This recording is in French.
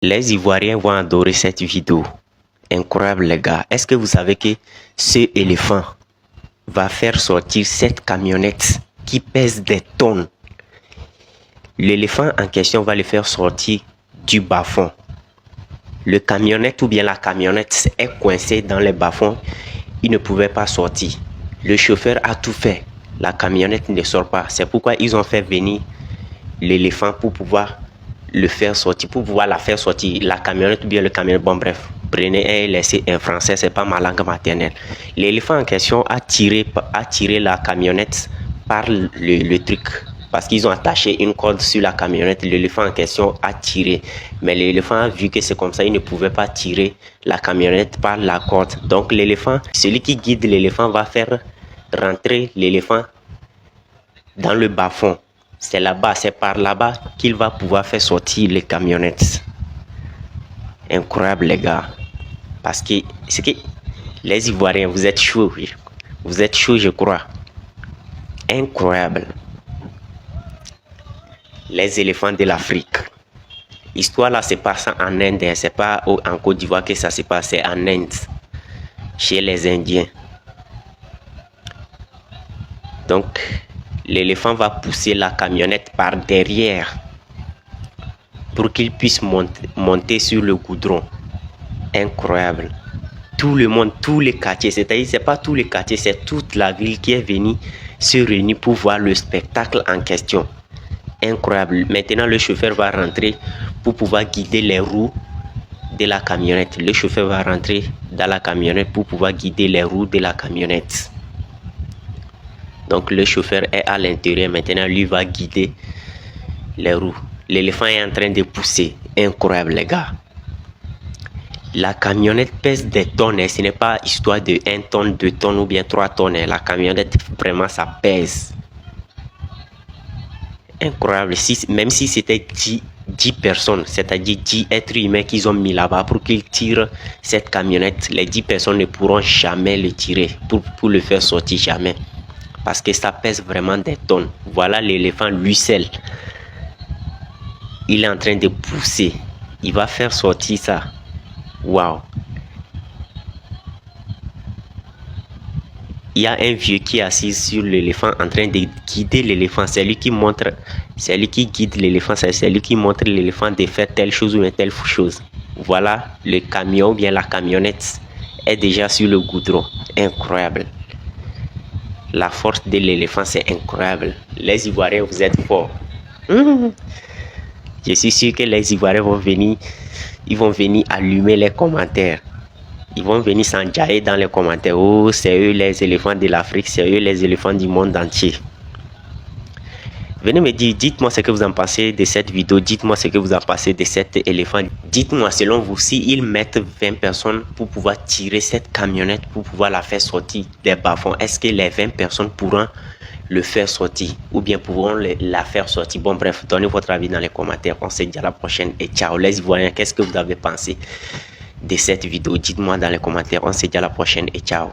Les Ivoiriens vont adorer cette vidéo. Incroyable les gars. Est-ce que vous savez que ce éléphant va faire sortir cette camionnette qui pèse des tonnes? L'éléphant en question va le faire sortir du bas-fond. Le camionnette ou bien la camionnette est coincée dans les bas-fonds. Il ne pouvait pas sortir. Le chauffeur a tout fait. La camionnette ne sort pas. C'est pourquoi ils ont fait venir l'éléphant pour pouvoir le faire sortir, pour pouvoir la faire sortir. La camionnette ou bien le camion. Bon bref, prenez et laissez un français, c'est pas ma langue maternelle. L'éléphant en question a tiré la camionnette par le truc. Parce qu'ils ont attaché une corde sur la camionnette, l'éléphant en question a tiré. Mais l'éléphant a vu que c'est comme ça, il ne pouvait pas tirer la camionnette par la corde. Donc l'éléphant, celui qui guide l'éléphant va faire rentrer l'éléphant dans le bas-fond. C'est là-bas, c'est par là-bas qu'il va pouvoir faire sortir les camionnettes. Incroyable les gars. Parce que c'est que les Ivoiriens, vous êtes chauds. Vous êtes chauds, je crois. Incroyable. Les éléphants de l'Afrique. L'histoire là se passe en Inde, c'est pas en Côte d'Ivoire que ça se passe, c'est en Inde, chez les Indiens. Donc, l'éléphant va pousser la camionnette par derrière pour qu'il puisse monter sur le goudron. Incroyable. Tout le monde, tous les quartiers, c'est-à-dire c'est pas tous les quartiers, c'est toute la ville qui est venue se réunir pour voir le spectacle en question. Incroyable. Maintenant, le chauffeur va rentrer pour pouvoir guider les roues de la camionnette. Le chauffeur va rentrer dans la camionnette pour pouvoir guider les roues de la camionnette. Donc, le chauffeur est à l'intérieur. Maintenant, lui va guider les roues. L'éléphant est en train de pousser. Incroyable, les gars. La camionnette pèse des tonnes. Ce n'est pas histoire de 1 tonne, 2 tonnes ou bien 3 tonnes. La camionnette, vraiment, ça pèse. Incroyable, même si c'était 10 personnes, c'est-à-dire 10 êtres humains qu'ils ont mis là-bas pour qu'ils tirent cette camionnette, les 10 personnes ne pourront jamais le tirer pour le faire sortir, jamais. Parce que ça pèse vraiment des tonnes. Voilà l'éléphant lui seul. Il est en train de pousser. Il va faire sortir ça. Waouh. Il y a un vieux qui est assis sur l'éléphant en train de guider l'éléphant. C'est lui qui montre, c'est lui qui guide l'éléphant, c'est lui qui montre l'éléphant de faire telle chose ou telle chose. Voilà, le camion ou bien la camionnette est déjà sur le goudron. Incroyable. La force de l'éléphant, c'est incroyable. Les Ivoiriens, vous êtes forts. Je suis sûr que les Ivoiriens vont venir allumer les commentaires. Ils vont venir s'enjailler dans les commentaires. Oh, c'est eux les éléphants de l'Afrique, c'est eux les éléphants du monde entier. Venez me dire, dites-moi ce que vous en pensez de cette vidéo. Dites-moi ce que vous en pensez de cet éléphant. Dites-moi selon vous, s'ils mettent 20 personnes pour pouvoir tirer cette camionnette, pour pouvoir la faire sortir des bas-fonds, est-ce que les 20 personnes pourront le faire sortir ou bien pourront la faire sortir? Bon bref, donnez votre avis dans les commentaires. On se dit à la prochaine et ciao les Ivoiriens. Qu'est-ce que vous avez pensé de cette vidéo? Dites-moi dans les commentaires. On se dit à la prochaine et ciao.